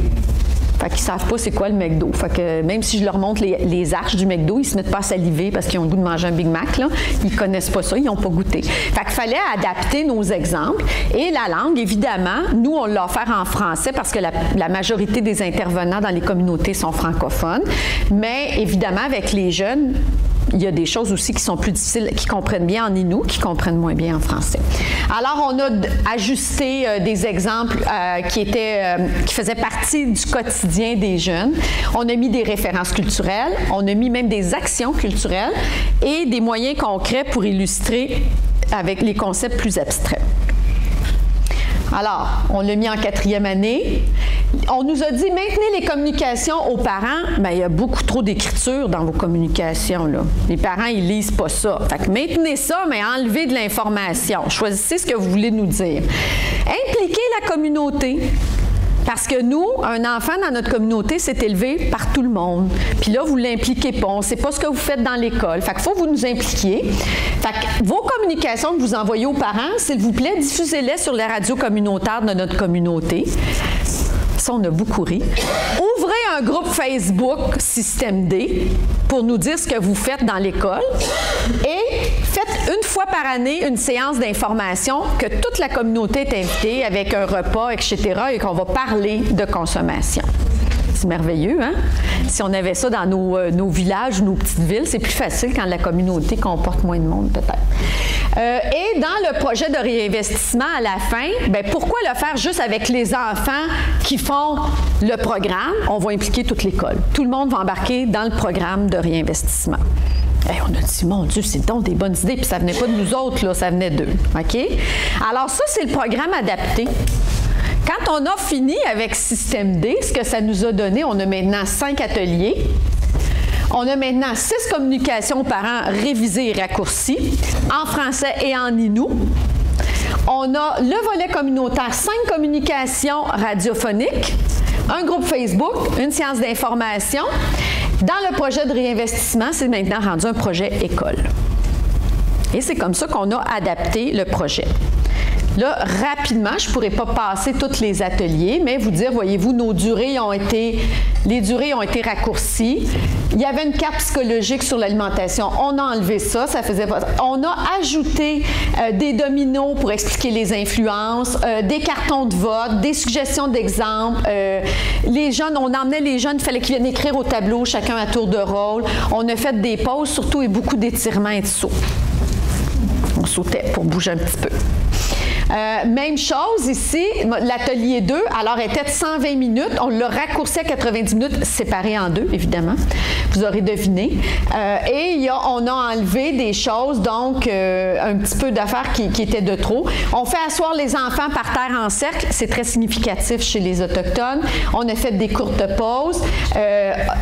Fait qu'ils ne savent pas c'est quoi le McDo. Fait que même si je leur montre les arches du McDo, ils ne se mettent pas à saliver parce qu'ils ont le goût de manger un Big Mac. Là. Ils ne connaissent pas ça, ils n'ont pas goûté. Fait qu'il fallait adapter nos exemples. Et la langue, évidemment, nous, on l'a offert en français parce que la majorité des intervenants dans les communautés sont francophones. Mais évidemment, avec les jeunes, il y a des choses aussi qui sont plus difficiles, qui comprennent bien en Innu, qui comprennent moins bien en français. Alors, on a ajusté des exemples qui faisaient partie du quotidien des jeunes. On a mis des références culturelles, on a mis même des actions culturelles et des moyens concrets pour illustrer avec les concepts plus abstraits. Alors, on l'a mis en 4e année. On nous a dit, maintenez les communications aux parents. Bien, il y a beaucoup trop d'écriture dans vos communications, là. Les parents, ils lisent pas ça. Fait que maintenez ça, mais enlevez de l'information. Choisissez ce que vous voulez nous dire. Impliquez la communauté. Parce que nous, un enfant dans notre communauté s'est élevé par tout le monde. Puis là, vous ne l'impliquez pas. On ne sait pas ce que vous faites dans l'école. Fait qu'il faut que vous nous impliquiez. Fait que vos communications que vous envoyez aux parents, s'il vous plaît, diffusez-les sur les radios communautaires de notre communauté. Ça, on a beaucoup ri. Ouvrez un groupe Facebook Système D pour nous dire ce que vous faites dans l'école et faites une fois par année une séance d'information que toute la communauté est invitée avec un repas, etc. et qu'on va parler de consommation. C'est merveilleux, hein? Si on avait ça dans nos villages ou nos petites villes, c'est plus facile quand la communauté comporte moins de monde, peut-être. Et dans le projet de réinvestissement à la fin, bien, pourquoi le faire juste avec les enfants qui font le programme? On va impliquer toute l'école. Tout le monde va embarquer dans le programme de réinvestissement. Hey, on a dit, mon Dieu, c'est donc des bonnes idées, puis ça venait pas de nous autres, là, ça venait d'eux. OK? Alors ça, c'est le programme adapté. Quand on a fini avec Système D, ce que ça nous a donné, on a maintenant 5 ateliers. On a maintenant 6 communications aux parents révisées et raccourcies, en français et en Innu. On a le volet communautaire, 5 communications radiophoniques, un groupe Facebook, une séance d'information. Dans le projet de réinvestissement, c'est maintenant rendu un projet école. Et c'est comme ça qu'on a adapté le projet. Là, rapidement, je ne pourrais pas passer tous les ateliers, mais vous dire, voyez-vous, les durées ont été raccourcies. Il y avait une carte psychologique sur l'alimentation. On a enlevé ça, ça faisait pas. On a ajouté des dominos pour expliquer les influences, des cartons de vote, des suggestions d'exemples. Les jeunes, on emmenait les jeunes, il fallait qu'ils viennent écrire au tableau, chacun à tour de rôle. On a fait des pauses, surtout, et beaucoup d'étirements et de sauts. On sautait pour bouger un petit peu. Même chose ici, l'atelier 2, alors était de 120 minutes. On l'a raccourci à 90 minutes, séparé en 2, évidemment. Vous aurez deviné. Et on a enlevé des choses, donc un petit peu d'affaires qui étaient de trop. On fait asseoir les enfants par terre en cercle. C'est très significatif chez les Autochtones. On a fait des courtes pauses.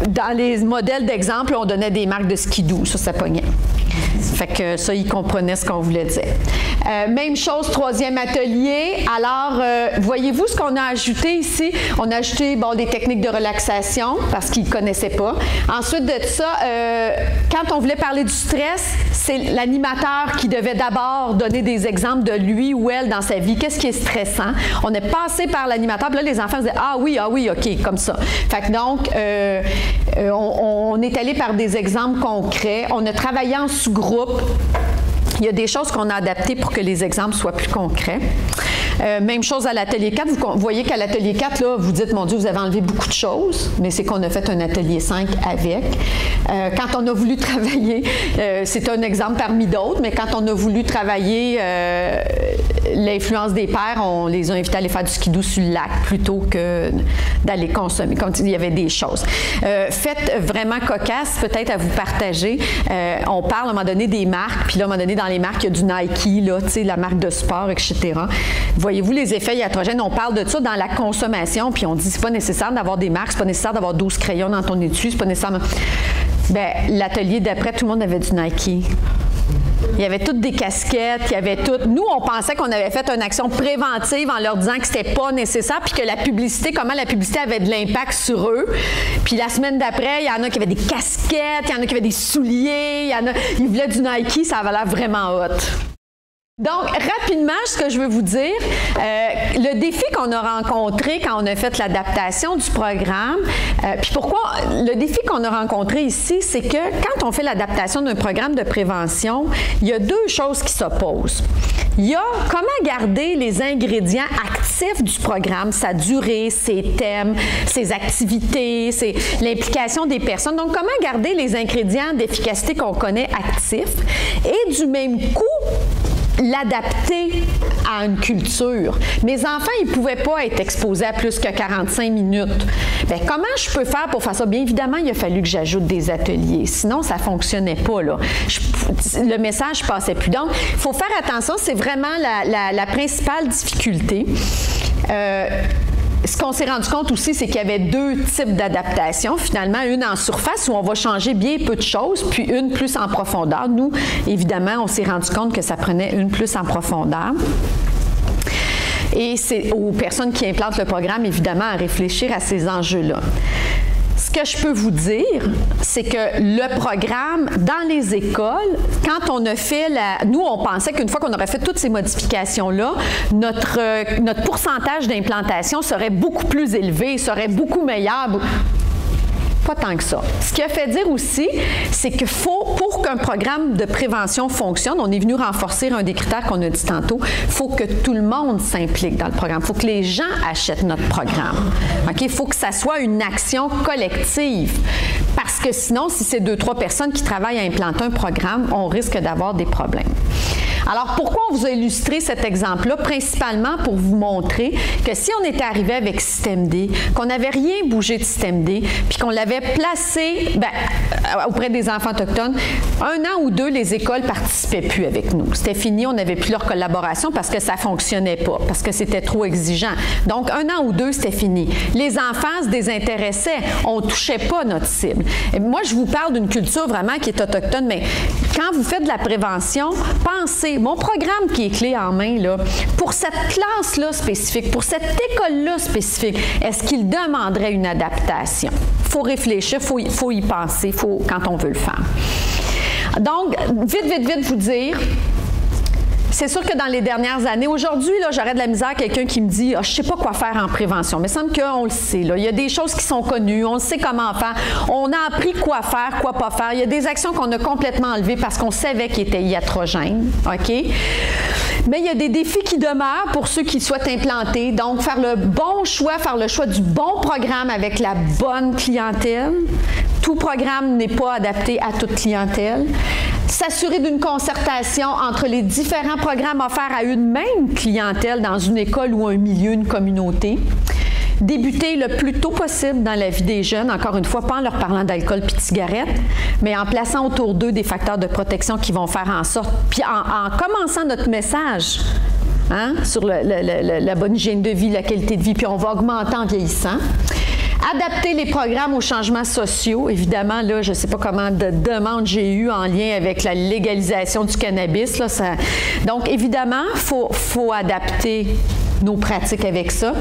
Dans les modèles d'exemple, on donnait des marques de skidoo. Ça pognait. Fait que ça, ils comprenaient ce qu'on voulait dire. Même chose, 3e atelier. Alors, voyez-vous ce qu'on a ajouté ici? On a ajouté, des techniques de relaxation parce qu'ils ne connaissaient pas. Ensuite de ça, quand on voulait parler du stress, c'est l'animateur qui devait d'abord donner des exemples de lui ou elle dans sa vie. Qu'est-ce qui est stressant? On est passé par l'animateur, puis là, les enfants disaient « Ah oui, OK, comme ça. » Fait que donc, on est allé par des exemples concrets. On a travaillé en sous-groupe. Il y a des choses qu'on a adaptées pour que les exemples soient plus concrets. Même chose à l'atelier 4. Vous voyez qu'à l'atelier 4, là, vous dites, mon Dieu, vous avez enlevé beaucoup de choses, mais c'est qu'on a fait un atelier 5 avec. Quand on a voulu travailler, c'est un exemple parmi d'autres, mais quand on a voulu travailler l'influence des pairs, on les a invités à aller faire du skidoo sur le lac plutôt que d'aller consommer, comme il y avait des choses. Faites vraiment cocasse, peut-être à vous partager. On parle à un moment donné des marques, puis là, à un moment donné, dans les marques, il y a du Nike, là, tu sais, la marque de sport, etc. Voyez-vous les effets iatrogènes? On parle de ça dans la consommation, puis on dit c'est pas nécessaire d'avoir des marques, c'est pas nécessaire d'avoir 12 crayons dans ton étui, c'est pas nécessaire. Bien, l'atelier d'après, tout le monde avait du Nike. Il y avait toutes des casquettes, il y avait tout. Nous, on pensait qu'on avait fait une action préventive en leur disant que c'était pas nécessaire, puis que la publicité, comment la publicité avait de l'impact sur eux. Puis la semaine d'après, il y en a qui avaient des casquettes, il y en a qui avaient des souliers, il y en a, ils voulaient du Nike, ça avait l'air vraiment hot. Donc, rapidement, ce que je veux vous dire, le défi qu'on a rencontré quand on a fait l'adaptation du programme, puis pourquoi le défi qu'on a rencontré ici, c'est que quand on fait l'adaptation d'un programme de prévention, il y a deux choses qui s'opposent. Il y a comment garder les ingrédients actifs du programme, sa durée, ses thèmes, ses activités, l'implication des personnes. Donc, comment garder les ingrédients d'efficacité qu'on connaît actifs et du même coup, l'adapter à une culture. Mes enfants, ils ne pouvaient pas être exposés à plus que 45 minutes. Bien, comment je peux faire pour faire ça? Bien évidemment, il a fallu que j'ajoute des ateliers. Sinon, ça ne fonctionnait pas, là. Le message ne passait plus. Donc, il faut faire attention. C'est vraiment la principale difficulté. Ce qu'on s'est rendu compte aussi, c'est qu'il y avait deux types d'adaptation. Finalement, une en surface où on va changer bien peu de choses, puis une plus en profondeur. Nous, évidemment, on s'est rendu compte que ça prenait une plus en profondeur. Et c'est aux personnes qui implantent le programme, évidemment, à réfléchir à ces enjeux-là. Ce que je peux vous dire, c'est que le programme dans les écoles, quand on a fait nous, on pensait qu'une fois qu'on aurait fait toutes ces modifications-là, notre pourcentage d'implantation serait beaucoup plus élevé, serait beaucoup meilleur. Pas tant que ça. Ce qui a fait dire aussi, c'est que pour qu'un programme de prévention fonctionne, on est venu renforcer un des critères qu'on a dit tantôt, il faut que tout le monde s'implique dans le programme. Il faut que les gens achètent notre programme. Il faut que ça soit une action collective. Parce que sinon, si c'est 2-3 personnes qui travaillent à implanter un programme, on risque d'avoir des problèmes. Alors, pourquoi on vous a illustré cet exemple-là? Principalement pour vous montrer que si on était arrivé avec Système D, qu'on n'avait rien bougé de Système D, puis qu'on l'avait placé auprès des enfants autochtones, 1 an ou 2, les écoles ne participaient plus avec nous. C'était fini, on n'avait plus leur collaboration parce que ça ne fonctionnait pas, parce que c'était trop exigeant. Donc, 1 an ou 2, c'était fini. Les enfants se désintéressaient, on ne touchait pas notre cible. Et moi, je vous parle d'une culture vraiment qui est autochtone, mais quand vous faites de la prévention, pensez, mon programme qui est clé en main, là, pour cette classe-là spécifique, pour cette école-là spécifique, est-ce qu'il demanderait une adaptation? Il faut réfléchir, il faut y penser, quand on veut le faire. Donc, vite vous dire, c'est sûr que dans les dernières années, aujourd'hui, j'aurais de la misère à quelqu'un qui me dit je ne sais pas quoi faire en prévention. Mais il semble qu'on le sait. Là. Il y a des choses qui sont connues, on sait comment faire. On a appris quoi faire, quoi pas faire. Il y a des actions qu'on a complètement enlevées parce qu'on savait qu'ils étaient iatrogènes. OK? Mais il y a des défis qui demeurent pour ceux qui souhaitent implanter. Donc, faire le bon choix, faire le choix du bon programme avec la bonne clientèle. Tout programme n'est pas adapté à toute clientèle. S'assurer d'une concertation entre les différents programmes offerts à une même clientèle dans une école ou un milieu, une communauté. Débuter le plus tôt possible dans la vie des jeunes, encore une fois, pas en leur parlant d'alcool puis de cigarettes, mais en plaçant autour d'eux des facteurs de protection qui vont faire en sorte, puis en commençant notre message sur la bonne hygiène de vie, la qualité de vie, puis on va augmenter en vieillissant. Adapter les programmes aux changements sociaux. Évidemment, là, je ne sais pas comment de demandes j'ai eu en lien avec la légalisation du cannabis. Là, donc, évidemment, il faut adapter nos pratiques avec ça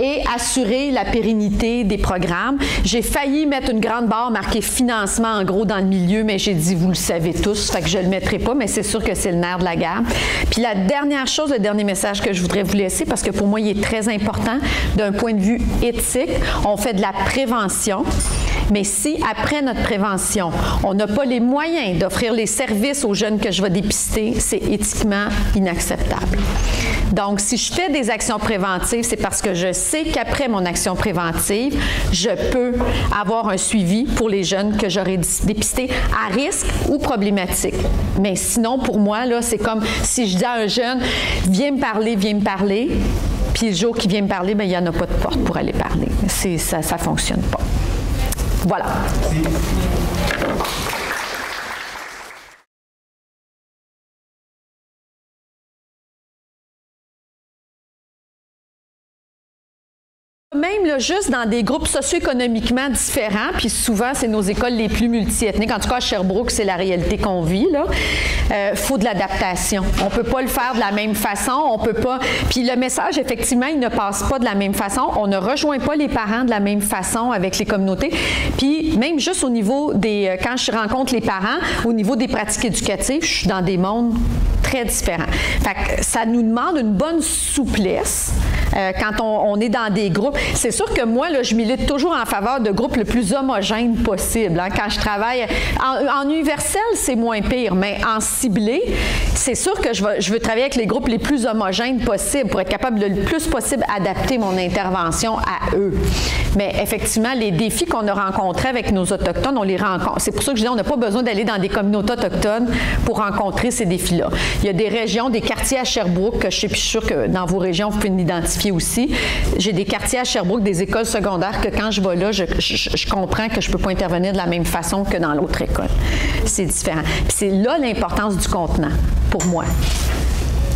et assurer la pérennité des programmes. J'ai failli mettre une grande barre marquée financement en gros dans le milieu, mais j'ai dit, vous le savez tous, fait que je ne le mettrai pas, mais c'est sûr que c'est le nerf de la guerre. Puis la dernière chose, le dernier message que je voudrais vous laisser, parce que pour moi, il est très important d'un point de vue éthique, on fait de la prévention Mais si, après notre prévention, on n'a pas les moyens d'offrir les services aux jeunes que je vais dépister, c'est éthiquement inacceptable. Donc, si je fais des actions préventives, c'est parce que je sais qu'après mon action préventive, je peux avoir un suivi pour les jeunes que j'aurais dépistés à risque ou problématique. Mais sinon, pour moi, là, c'est comme si je dis à un jeune, viens me parler, puis le jour qu'il vient me parler, bien, il n'y en a pas de porte pour aller parler. Ça ne fonctionne pas. Voilà. Même là, juste dans des groupes socio-économiquement différents, puis souvent, c'est nos écoles les plus multiethniques. En tout cas, à Sherbrooke, c'est la réalité qu'on vit. Il faut de l'adaptation. On ne peut pas le faire de la même façon. On peut pas. Puis le message, effectivement, il ne passe pas de la même façon. On ne rejoint pas les parents de la même façon avec les communautés. Puis même juste au niveau des... Quand je rencontre les parents, au niveau des pratiques éducatives, je suis dans des mondes très différents. Fait que ça nous demande une bonne souplesse quand on est dans des groupes. C'est sûr que moi, là, je milite toujours en faveur de groupes le plus homogènes possible. Hein. Quand je travaille en universel, c'est moins pire, mais en ciblé, c'est sûr que je veux travailler avec les groupes les plus homogènes possibles pour être capable de le plus possible adapter mon intervention à eux. Mais effectivement, les défis qu'on a rencontrés avec nos Autochtones, on les rencontre. C'est pour ça que je dis on n'a pas besoin d'aller dans des communautés autochtones pour rencontrer ces défis-là. Il y a des régions, des quartiers à Sherbrooke, que je suis sûre que dans vos régions, vous pouvez l'identifier aussi. J'ai des quartiers à Sherbrooke, des écoles secondaires que quand je vais là, je comprends que je ne peux pas intervenir de la même façon que dans l'autre école. C'est différent. Puis c'est là l'importance du contenant, pour moi.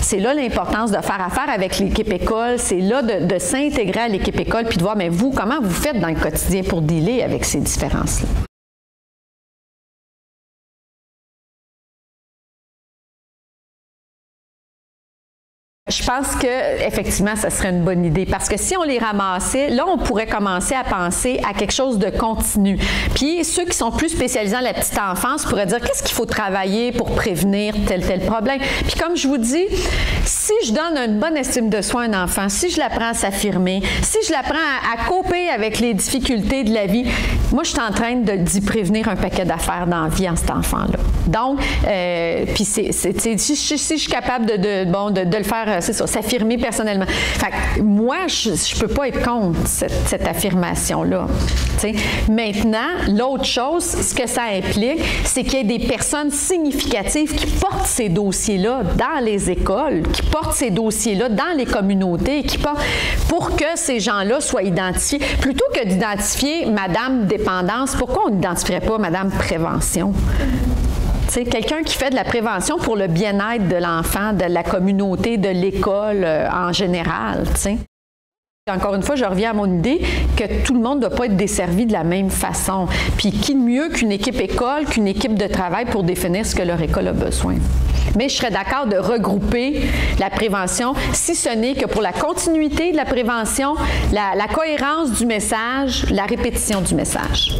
C'est là l'importance de faire affaire avec l'équipe école, c'est là de s'intégrer à l'équipe école puis de voir, mais vous, comment vous faites dans le quotidien pour dealer avec ces différences-là? Je pense qu'effectivement, ça serait une bonne idée parce que si on les ramassait, là, on pourrait commencer à penser à quelque chose de continu. Puis ceux qui sont plus spécialisés dans la petite enfance pourraient dire qu'est-ce qu'il faut travailler pour prévenir tel problème. Puis comme je vous dis, si je donne une bonne estime de soi à un enfant, si je l'apprends à s'affirmer, si je l'apprends à coper avec les difficultés de la vie, moi, je suis en train d'y prévenir un paquet d'affaires dans la vie en cet enfant-là. Donc, puis si je suis capable de le faire, c'est ça, s'affirmer personnellement. Fait que moi, je peux pas être contre cette affirmation-là. T'sais. Maintenant, l'autre chose, ce que ça implique, c'est qu'il y ait des personnes significatives qui portent ces dossiers-là dans les écoles, qui portent ces dossiers-là dans les communautés, pour que ces gens-là soient identifiés. Plutôt que d'identifier Madame Dépendance, pourquoi on n'identifierait pas Madame Prévention? Quelqu'un qui fait de la prévention pour le bien-être de l'enfant, de la communauté, de l'école en général. T'sais. Encore une fois, je reviens à mon idée que tout le monde ne doit pas être desservi de la même façon. Puis qui de mieux qu'une équipe école, qu'une équipe de travail pour définir ce que leur école a besoin. Mais je serais d'accord de regrouper la prévention, si ce n'est que pour la continuité de la prévention, la cohérence du message, la répétition du message.